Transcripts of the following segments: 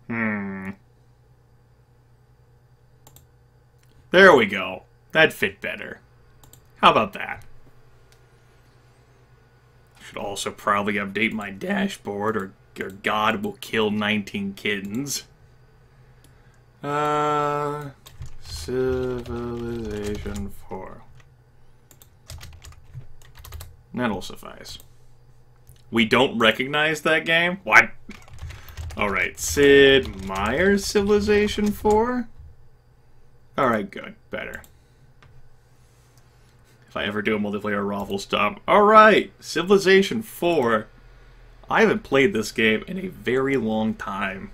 Hmm. There we go. That fit better. How about that? Should also probably update my dashboard, or God will kill 19 kittens. Civilization 4. That'll suffice. We don't recognize that game? What? Alright, Sid Meier's Civilization 4? Alright, good. Better. If I ever do a multiplayer raffle stop. Alright, Civilization 4. I haven't played this game in a very long time.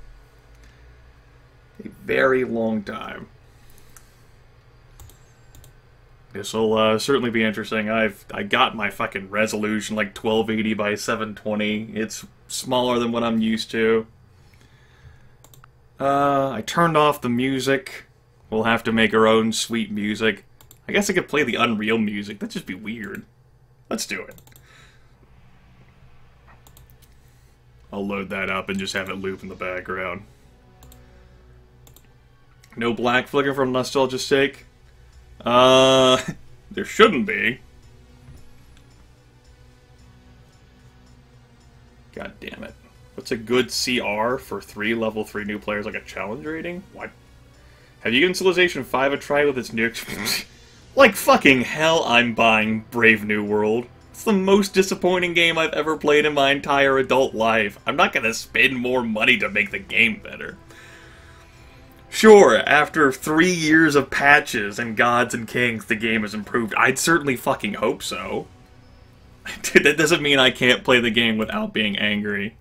A very long time. This will certainly be interesting. I got my fucking resolution like 1280 by 720. It's smaller than what I'm used to. I turned off the music. We'll have to make our own sweet music. I guess I could play the Unreal music. That'd just be weird. Let's do it. I'll load that up and just have it loop in the background. No black flicker for nostalgia's sake? There shouldn't be. God damn it. What's a good CR for level 3 new players, like a challenge rating? What? Have you given Civilization 5 a try with its new... Like fucking hell, I'm buying Brave New World. It's the most disappointing game I've ever played in my entire adult life. I'm not gonna spend more money to make the game better. Sure, after 3 years of patches and Gods and Kings, the game has improved. I'd certainly fucking hope so. Dude, that doesn't mean I can't play the game without being angry.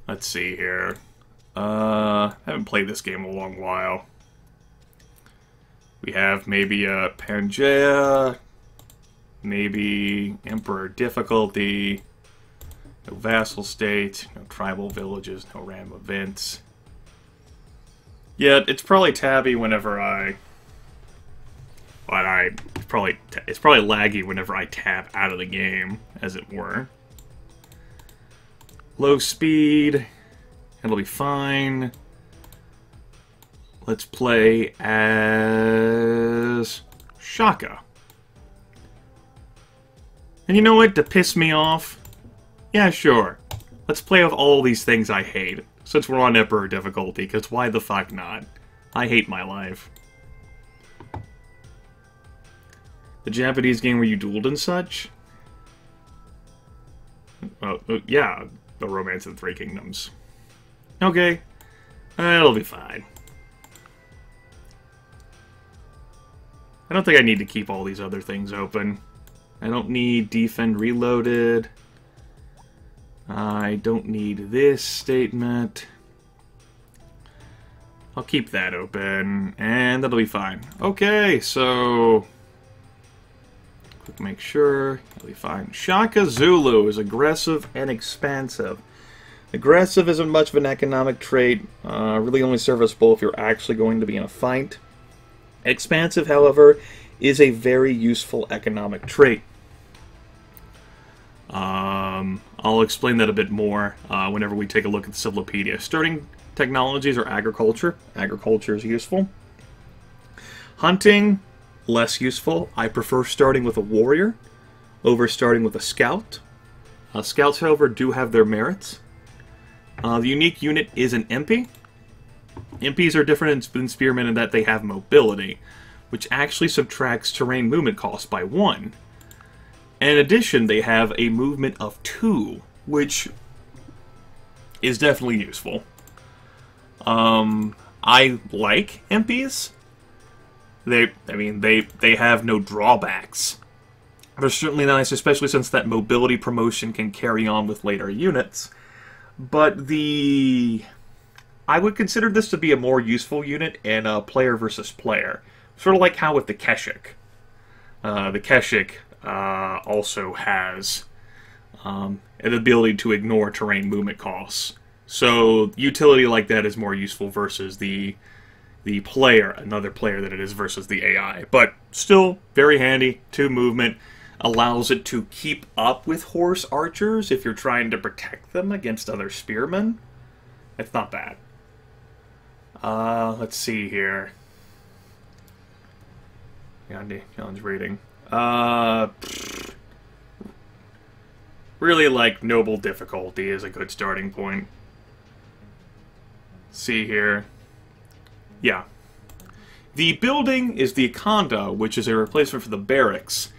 Let's see here. I haven't played this game in a long while. We have maybe a Pangea, maybe Emperor difficulty, no vassal state, no tribal villages, no random events. Yeah, it's probably tabby whenever it's probably laggy whenever I tab out of the game, as it were. Low speed, it'll be fine. Let's play as Shaka. And you know what, to piss me off? Yeah, sure. Let's play with all these things I hate, since we're on Emperor difficulty, because why the fuck not? I hate my life. The Japanese game where you dueled and such? Yeah, the Romance of the Three Kingdoms. Okay, it'll be fine. I don't think I need to keep all these other things open. I don't need Defend Reloaded. I don't need this statement. I'll keep that open, and that'll be fine. Okay, so... Quick make sure, that'll be fine. Shaka Zulu is aggressive and expansive. Aggressive isn't much of an economic trait, really only serviceable if you're actually going to be in a fight. Expansive, however, is a very useful economic trait. I'll explain that a bit more whenever we take a look at the Civilopedia. Starting technologies are agriculture. Agriculture is useful. Hunting, less useful. I prefer starting with a warrior over starting with a scout. Scouts, however, do have their merits. The unique unit is an MP. MPs are different than spearmen in that they have mobility, which actually subtracts terrain movement cost by 1. In addition, they have a movement of 2, which is definitely useful. I like MPs. They have no drawbacks. They're certainly nice, especially since that mobility promotion can carry on with later units. But I would consider this to be a more useful unit in player versus player. Sort of like how with the Keshik. The Keshik also has an ability to ignore terrain movement costs. So utility like that is more useful versus the player, another player that it is versus the AI. But still very handy, 2 movement. allows it to keep up with horse archers if you're trying to protect them against other spearmen. It's not bad. Let's see here. Challenge rating. Really, like, noble difficulty is a good starting point. See here. Yeah. The building is the Ikonda, which is a replacement for the barracks.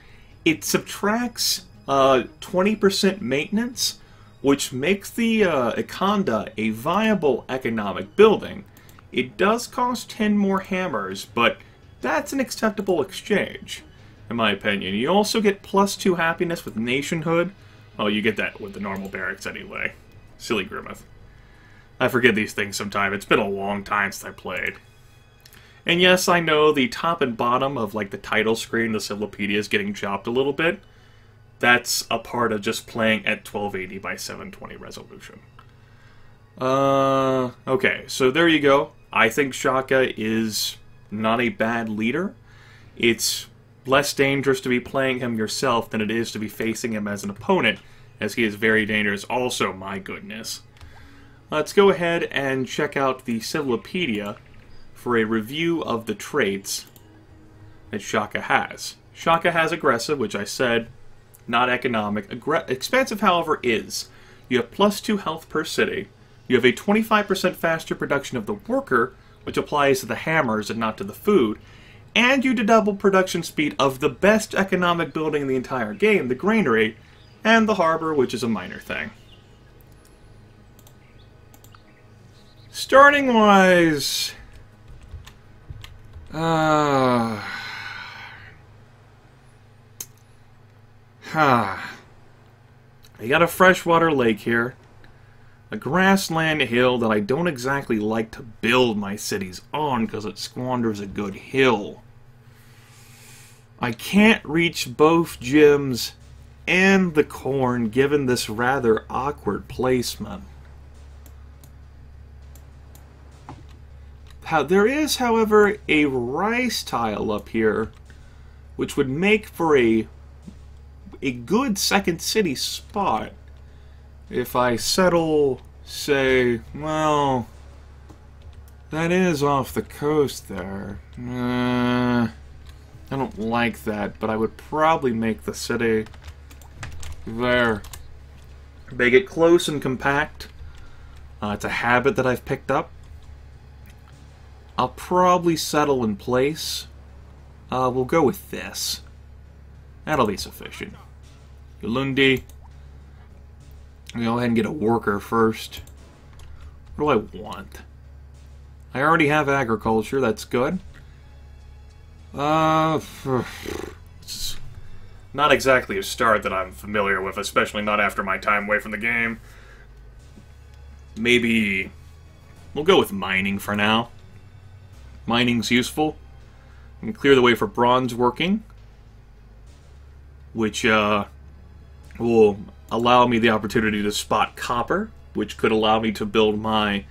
It subtracts 20% maintenance, which makes the Ikonda a viable economic building. It does cost 10 more hammers, but that's an acceptable exchange, in my opinion. You also get +2 happiness with nationhood. Oh, you get that with the normal barracks anyway. Silly Grimith. I forget these things sometimes. It's been a long time since I played. And yes, I know the top and bottom of like the title screen, the Civilopedia, is getting chopped a little bit. That's a part of just playing at 1280 by 720 resolution. Okay, so there you go. I think Shaka is not a bad leader. It's less dangerous to be playing him yourself than it is to be facing him as an opponent, as he is very dangerous also, my goodness. Let's go ahead and check out the Civilopedia for a review of the traits that Shaka has. Shaka has aggressive, which I said, not economic. Expansive, however, is. You have +2 health per city. You have a 25% faster production of the worker, which applies to the hammers and not to the food. And you double production speed of the best economic building in the entire game, the granary, and the harbor, which is a minor thing. Starting-wise... You got a freshwater lake here. A grassland hill that I don't exactly like to build my cities on because it squanders a good hill. I can't reach both gyms and the corn given this rather awkward placement. There is, however, a rice tile up here which would make for a good second city spot. If I settle, say, well, that is off the coast there. I don't like that, but I would probably make the city there. Make it close and compact. It's a habit that I've picked up. I'll probably settle in place. We'll go with this. That'll be sufficient. Yolundi. I'll go ahead and get a worker first. What do I want? I already have agriculture, that's good. It's not exactly a start that I'm familiar with, especially not after my time away from the game. Maybe we'll go with mining for now. Mining's useful. And clear the way for bronze working, which will allow me the opportunity to spot copper, which could allow me to build my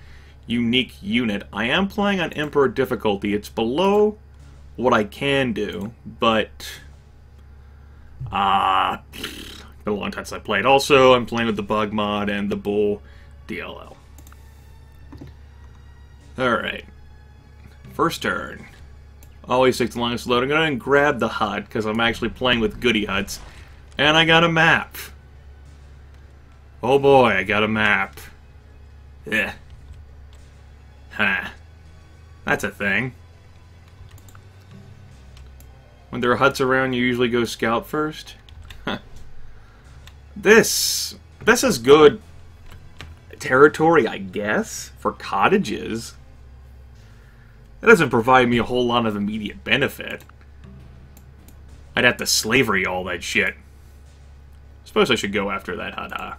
unique unit. I am playing on Emperor difficulty. It's below what I can do, but been a long time since I played. Also, I'm playing with the bug mod and the bull DLL. Alright. First turn. Always takes the longest to load. I'm going to grab the hut, because I'm actually playing with goody huts. And I got a map. Oh boy, I got a map. Yeah. Huh. That's a thing. When there are huts around, you usually go scout first? Huh. This is good territory, I guess, for cottages. That doesn't provide me a whole lot of immediate benefit. I'd have to slavery all that shit. Suppose I should go after that hut, huh?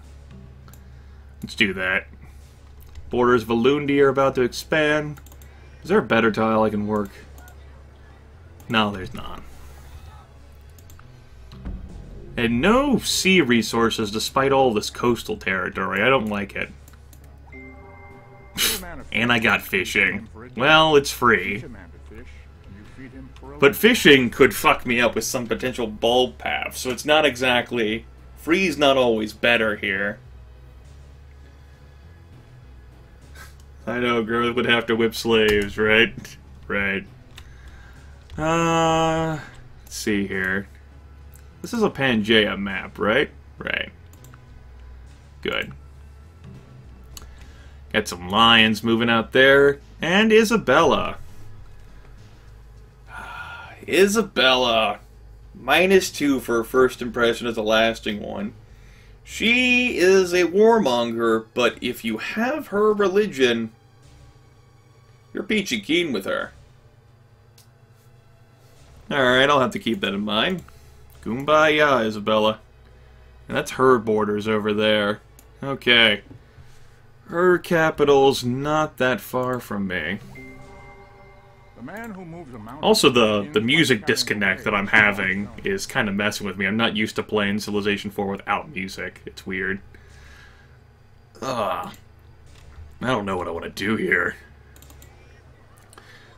Let's do that. Borders of Valundi are about to expand. Is there a better tile I can work? No, there's not. And no sea resources despite all this coastal territory. I don't like it. And I got fishing. Well, it's free. But fishing could fuck me up with some potential bulb path, so it's not exactly... Free's not always better here. I know, Grimith would have to whip slaves, right? Right. Let's see here. This is a Pangaea map, right? Right. Good. Got some lions moving out there. And Isabella. Isabella. -2 for her first impression as a lasting one. She is a warmonger, but if you have her religion, you're peachy keen with her. Alright, I'll have to keep that in mind. Kumbaya, Isabella. And that's her borders over there. Okay. Her capital's not that far from me. Also, the music disconnect that I'm having is kind of messing with me. I'm not used to playing Civilization 4 without music. It's weird. I don't know what I want to do here.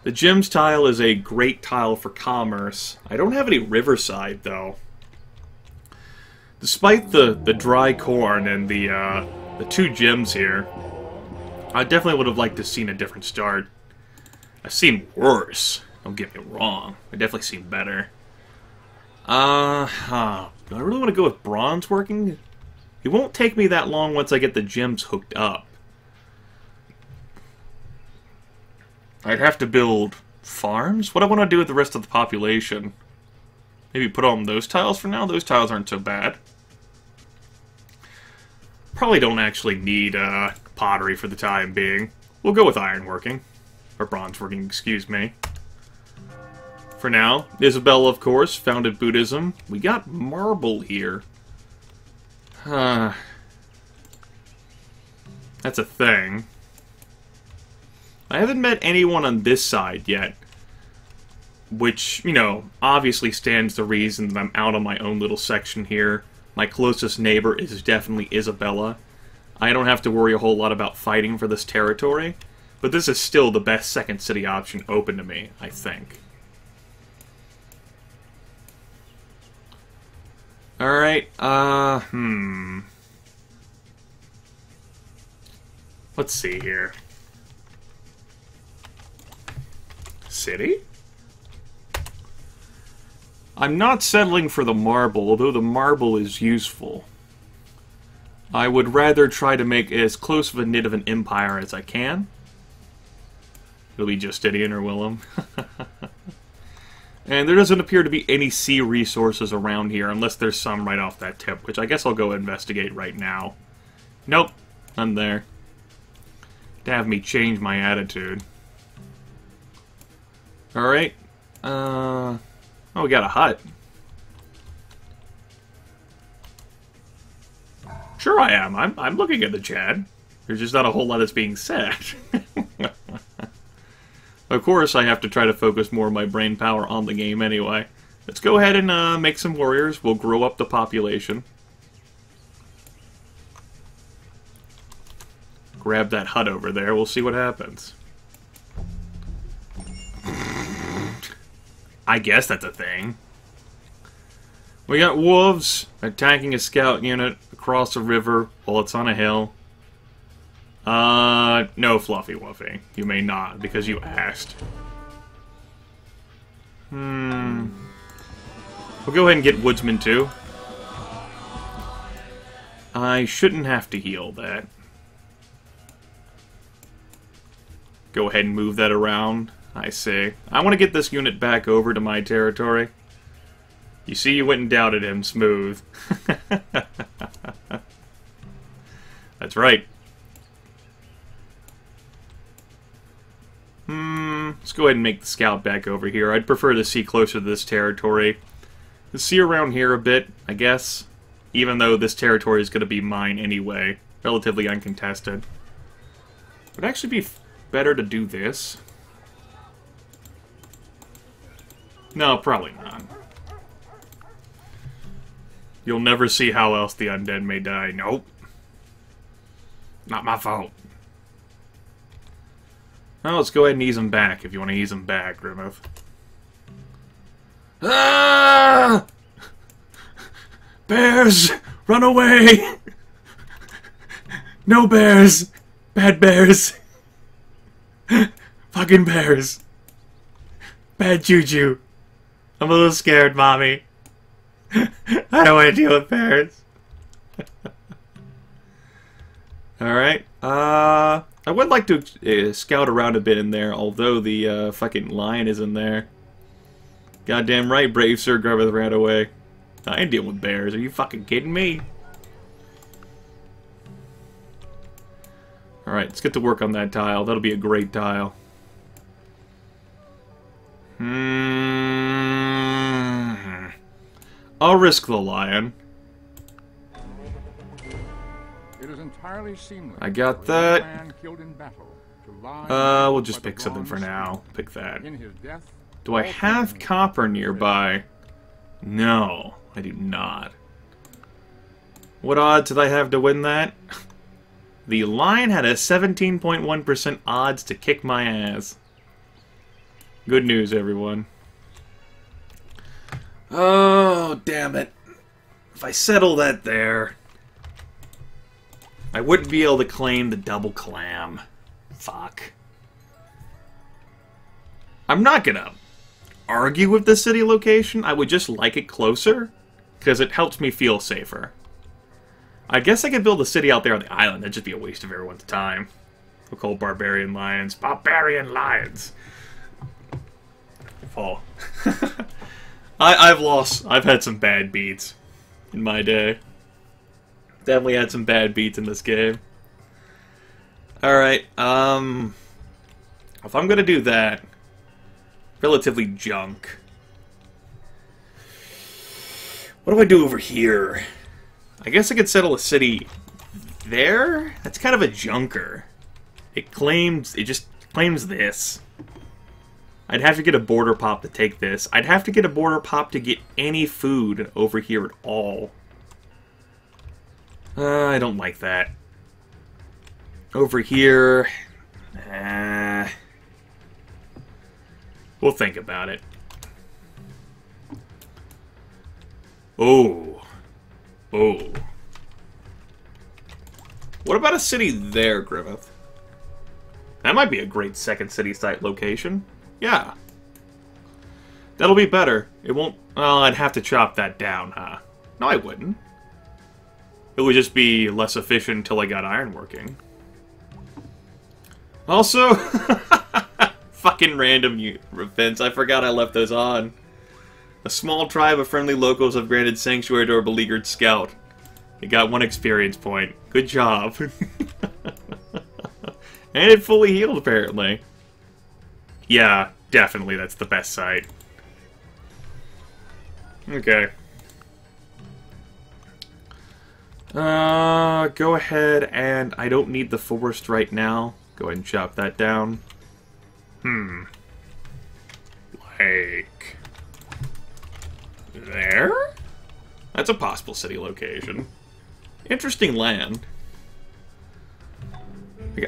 The gems tile is a great tile for commerce. I don't have any riverside, though. Despite the dry corn and the 2 gems here, I definitely would have liked to have seen a different start. I've seen worse. Don't get me wrong. I've definitely seen better. Do I really want to go with bronze working? It won't take me that long once I get the gems hooked up. I'd have to build farms? What do I want to do with the rest of the population? Maybe put on those tiles for now? Those tiles aren't so bad. Probably don't actually need pottery for the time being. We'll go with ironworking. Or bronze working, excuse me. For now, Isabella, of course, founded Buddhism. We got marble here. That's a thing. I haven't met anyone on this side yet. Which, you know, obviously stands to reason that I'm out on my own little section here. My closest neighbor is definitely Isabella. I don't have to worry a whole lot about fighting for this territory. But this is still the best second city option open to me, I think. Alright, let's see here. City? I'm not settling for the marble, although the marble is useful. I would rather try to make as close of a knit of an empire as I can. It'll be Justinian or Willem. And there doesn't appear to be any sea resources around here, unless there's some right off that tip, which I guess I'll go investigate right now. Nope, none there. To have me change my attitude. Alright. Oh, we got a hut. Sure I am. I'm looking at the chat. There's just not a whole lot that's being said. Of course, I have to try to focus more of my brain power on the game anyway. Let's go ahead and make some warriors. We'll grow up the population. Grab that hut over there. We'll see what happens. I guess that's a thing. We got wolves attacking a scout unit across a river while it's on a hill. No, Fluffy Wuffy. You may not, because you asked. We'll go ahead and get Woodsman, too. I shouldn't have to heal that. Go ahead and move that around. I see. I want to get this unit back over to my territory. You see, you went and doubted him. Smooth. That's right. Let's go ahead and make the scout back over here. I'd prefer to see closer to this territory. Let's see around here a bit, I guess. Even though this territory is going to be mine anyway. Relatively uncontested. Would it actually be better to do this? No, probably not. You'll never see how else the undead may die. Nope. Not my fault. Well, let's go ahead and ease them back if you want to ease them back, Grimith. Ah! Bears! Run away! No bears! Bad bears! Fucking bears! Bad juju! I'm a little scared, Mommy. I don't want to deal with bears. Alright, I would like to scout around a bit in there, although the fucking lion is in there. Goddamn right, brave Sir Grimith ran away. I ain't dealing with bears, are you fucking kidding me? Alright, let's get to work on that tile. That'll be a great tile. I'll risk the lion. It is entirely seamless. I got that. We'll We'll just pick something for now. Pick that. Do I have copper nearby? No, I do not. What odds did I have to win that? The lion had a 17.1% odds to kick my ass. Good news, everyone. Oh, damn it. If I settle that there, I wouldn't be able to claim the double clam. Fuck. I'm not gonna argue with the city location. I would just like it closer, because it helps me feel safer. I guess I could build a city out there on the island. That'd just be a waste of everyone's time. We'll call barbarian lions. Barbarian lions! Fall. I've had some bad beats in my day. Definitely had some bad beats in this game. Alright, if I'm gonna do that, relatively junk. What do I do over here? I guess I could settle a city there? That's kind of a junker. It just claims this. I'd have to get a border pop to take this. I'd have to get a border pop to get any food over here at all. I don't like that. Over here... we'll think about it. Oh. Oh. What about a city there, Grimith? That might be a great second city site location. Yeah. That'll be better. It won't... Well, I'd have to chop that down, huh? No, I wouldn't. It would just be less efficient until I got iron working. Also... fucking random events. I forgot I left those on. A small tribe of friendly locals have granted sanctuary to a beleaguered scout. It got 1 experience point. Good job. And it fully healed, apparently. Yeah, definitely that's the best site. Okay. Go ahead and... I don't need the forest right now. Go ahead and chop that down. Like... there? That's a possible city location. Interesting land.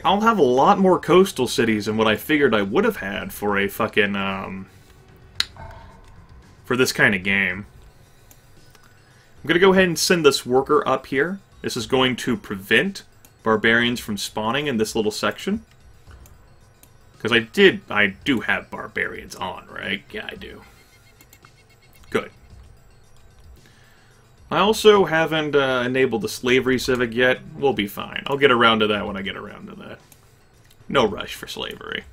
I'll have a lot more coastal cities than what I figured I would have had for a fucking, for this kind of game. I'm gonna go ahead and send this worker up here. This is going to prevent barbarians from spawning in this little section. Because I do have barbarians on, right? Yeah, I do. Good. I also haven't enabled the slavery civic yet. We'll be fine. I'll get around to that when I get around to that. No rush for slavery.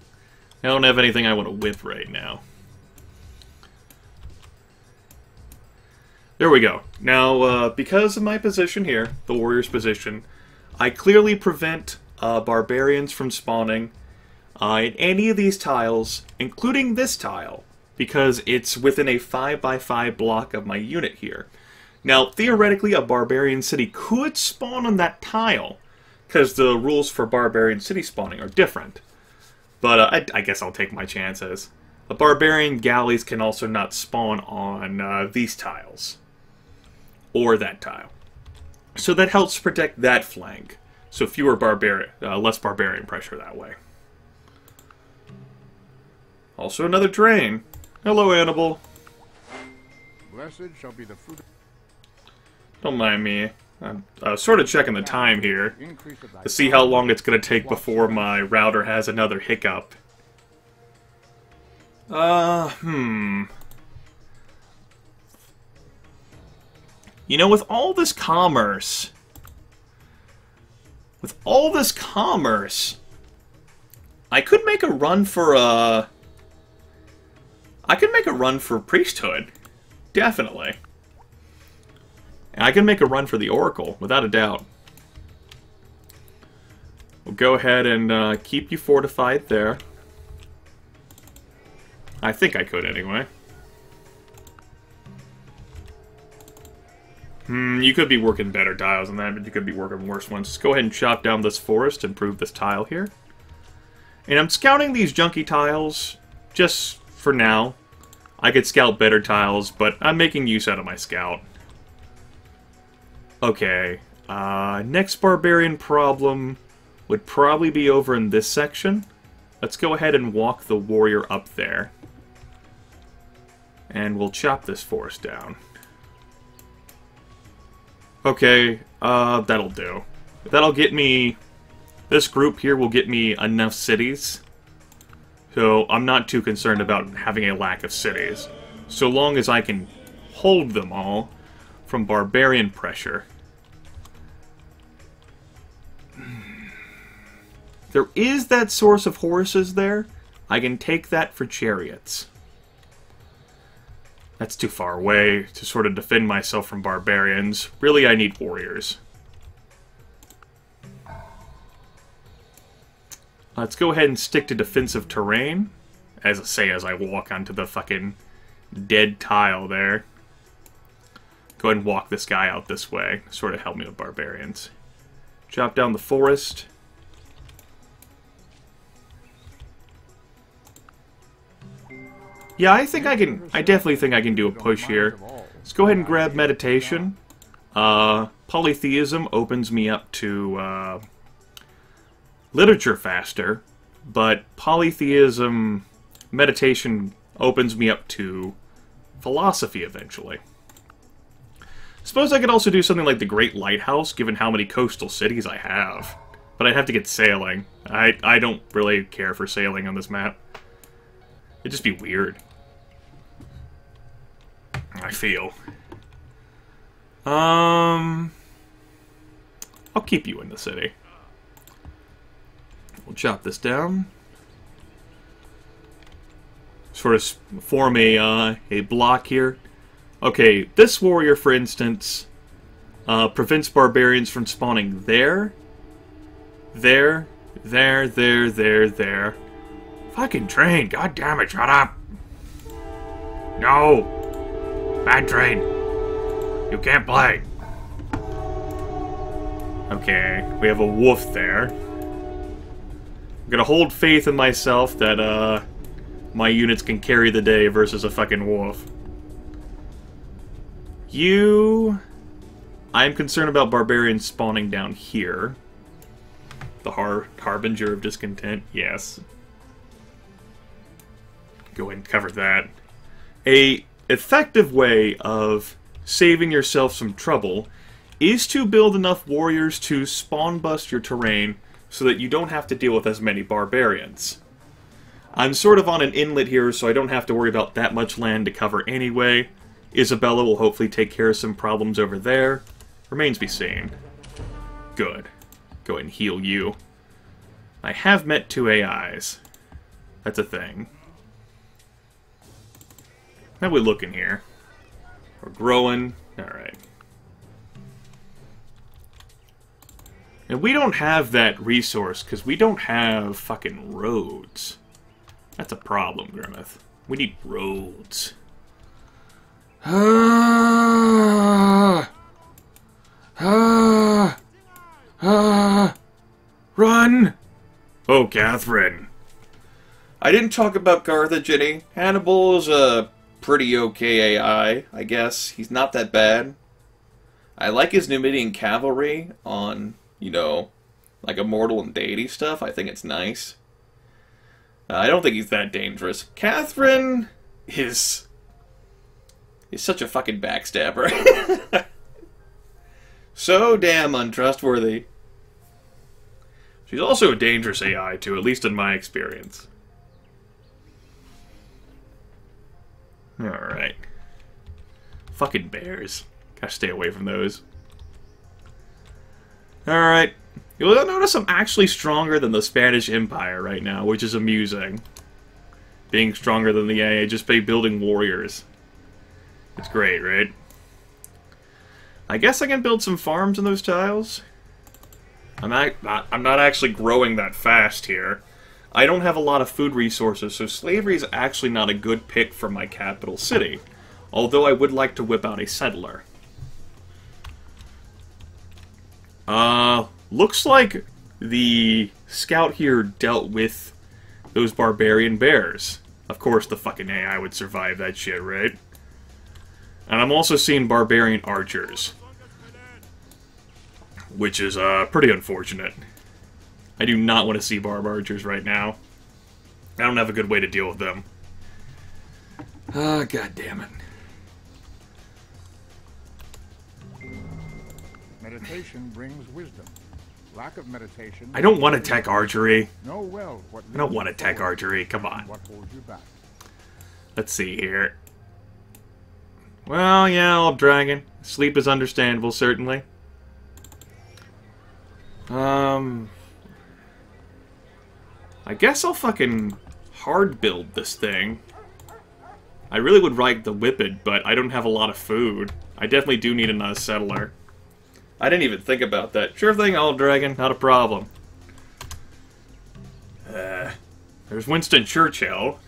I don't have anything I want to whip right now. There we go. Now, because of my position here, the warrior's position, I clearly prevent barbarians from spawning in any of these tiles, including this tile, because it's within a 5x5 block of my unit here. Now, theoretically, a barbarian city could spawn on that tile, because the rules for barbarian city spawning are different. But I guess I'll take my chances. The barbarian galleys can also not spawn on these tiles, or that tile. So that helps protect that flank. So fewer less barbarian pressure that way. Also another train. Hello, Annabelle. Blessed shall be the fruit. Don't mind me. I'm sort of checking the time here Increase of thy to see how long it's going to take before my router has another hiccup. You know, with all this commerce, I could make a run for, priesthood. Definitely. And I can make a run for the Oracle, without a doubt. We'll go ahead and keep you fortified there. I think I could, anyway. You could be working better tiles than that, but you could be working worse ones. Just go ahead and chop down this forest, improve this tile here. And I'm scouting these junky tiles, just for now. I could scout better tiles, but I'm making use out of my scout. Okay, next barbarian problem would probably be over in this section. Let's go ahead and walk the warrior up there. And we'll chop this forest down. Okay, that'll do. That'll get me... This group here will get me enough cities. So I'm not too concerned about having a lack of cities. So long as I can hold them all from barbarian pressure. There is that source of horses there. I can take that for chariots. That's too far away to sort of defend myself from barbarians. Really, I need warriors. Let's go ahead and stick to defensive terrain. As I walk onto the fucking dead tile there. Go ahead and walk this guy out this way. Sort of help me with barbarians. Chop down the forest. Yeah, I definitely think I can do a push here. Let's go ahead and grab meditation. Polytheism opens me up to literature faster, but polytheism meditation opens me up to philosophy eventually. Suppose I could also do something like the Great Lighthouse, given how many coastal cities I have. But I'd have to get sailing. I don't really care for sailing on this map. It'd just be weird. I feel. I'll keep you in the city. We'll chop this down. Sort of form a block here. Okay, this warrior, for instance, prevents barbarians from spawning there. There. Fucking train, god damn it, shut up! No! Bad train! You can't play! Okay, we have a wolf there. I'm gonna hold faith in myself that, my units can carry the day versus a fucking wolf. I'm concerned about barbarians spawning down here. The Harbinger of Discontent, yes. Go ahead and cover that. A effective way of saving yourself some trouble is to build enough warriors to spawn bust your terrain so that you don't have to deal with as many barbarians. I'm sort of on an inlet here, so I don't have to worry about that much land to cover anyway. Isabella will hopefully take care of some problems over there. Remains to be seen. Good. Go ahead and heal you. I have met 2 AIs. That's a thing. How we looking here? We're growing. Alright. And we don't have that resource, because we don't have fucking roads. That's a problem, Grimith. We need roads. Run! Oh, Catherine. I didn't talk about Carthage any. Hannibal is a pretty okay AI, I guess. He's not that bad. I like his Numidian cavalry on, you know, like immortal and deity stuff. I think it's nice. I don't think he's that dangerous. Catherine is He's such a fucking backstabber. So damn untrustworthy. She's also a dangerous AI, too, at least in my experience. Alright. Fucking bears. Gotta stay away from those. Alright. You'll notice I'm actually stronger than the Spanish Empire right now, which is amusing. Being stronger than the AA just by building warriors. It's great, right? I guess I can build some farms in those tiles. I'm not actually growing that fast here. I don't have a lot of food resources, so slavery is actually not a good pick for my capital city. Although I would like to whip out a settler. Looks like the scout here dealt with those barbarian bears. Of course the fucking AI would survive that shit, right? And I'm also seeing barbarian archers. Which is, pretty unfortunate. I do not want to see barb archers right now. I don't have a good way to deal with them. Ah, god damn it. Meditation brings wisdom. Lack of meditation... I don't want to tech archery. Know well what I don't want to tech archery, come on. what holds you back. Let's see here. Well, yeah, old dragon. Sleep is understandable, certainly. I guess I'll fucking hard build this thing. I really would like the whippet, but I don't have a lot of food. I definitely do need another settler. I didn't even think about that. Sure thing, old dragon, not a problem. There's Winston Churchill.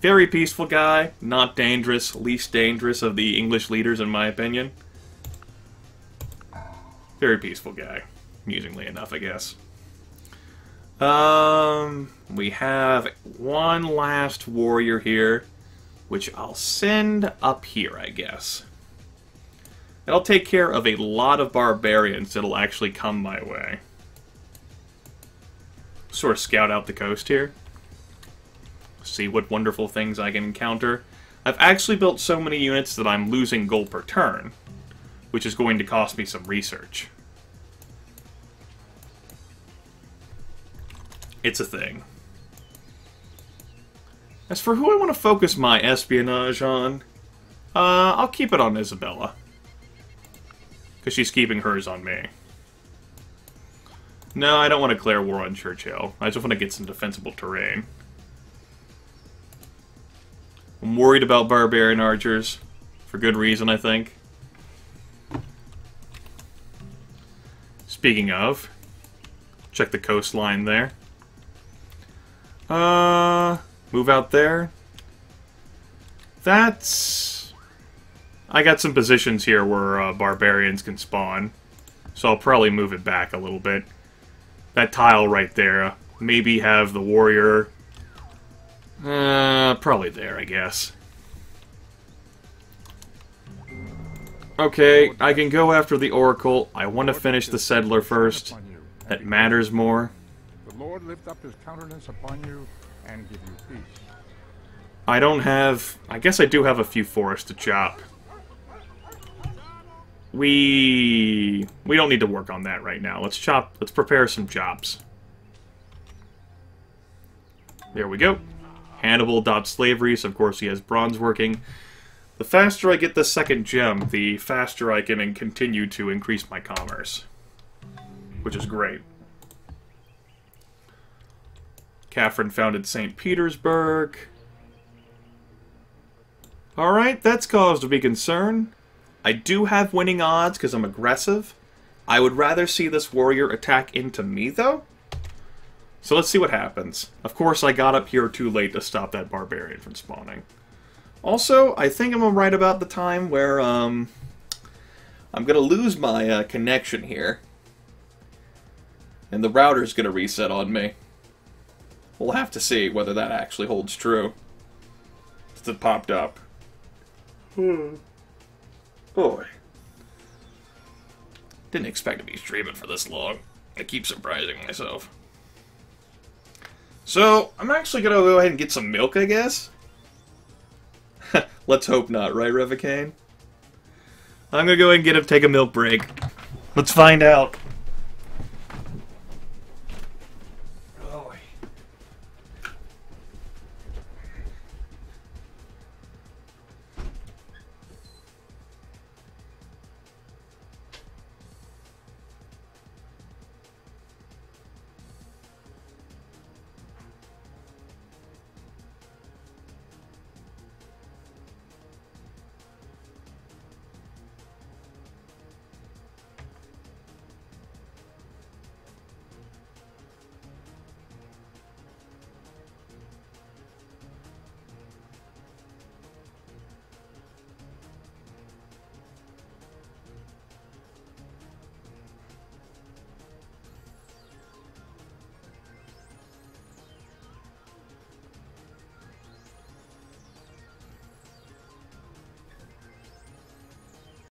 Very peaceful guy, not dangerous, least dangerous of the English leaders in my opinion. Very peaceful guy, amusingly enough, I guess. We have one last warrior here, which I'll send up here, I guess. That'll take care of a lot of barbarians that'll actually come my way. Sort of scout out the coast here. See what wonderful things I can encounter. I've actually built so many units that I'm losing gold per turn, which is going to cost me some research. It's a thing. As for who I want to focus my espionage on, I'll keep it on Isabella. Because she's keeping hers on me. No, I don't want to declare war on Churchill. I just want to get some defensible terrain. I'm worried about barbarian archers. For good reason, I think. Speaking of, check the coastline there. Move out there. That's... I got some positions here where barbarians can spawn. So I'll probably move it back a little bit. That tile right there. Maybe have the warrior... probably there, I guess. Okay, I can go after the Oracle. I want to finish the settler first. That matters more. The Lord lift up his countenance upon you and give you peace. I don't have... I guess I do have a few forests to chop. We don't need to work on that right now. Let's prepare some jobs. There we go. Hannibal adopts slavery, so of course he has bronze working. The faster I get the second gem, the faster I can continue to increase my commerce. Which is great. Catherine founded St. Petersburg. Alright, that's cause to be concerned. I do have winning odds because I'm aggressive. I would rather see this warrior attack into me, though. So let's see what happens. Of course, I got up here too late to stop that barbarian from spawning. Also, I think I'm right about the time where, I'm gonna lose my, connection here. And the router's gonna reset on me. We'll have to see whether that actually holds true. Since it popped up. Boy. Didn't expect to be streaming for this long. I keep surprising myself. So, I'm actually gonna go ahead and get some milk, I guess? Let's hope not, right, Revicane? I'm gonna go ahead and take a milk break. Let's find out.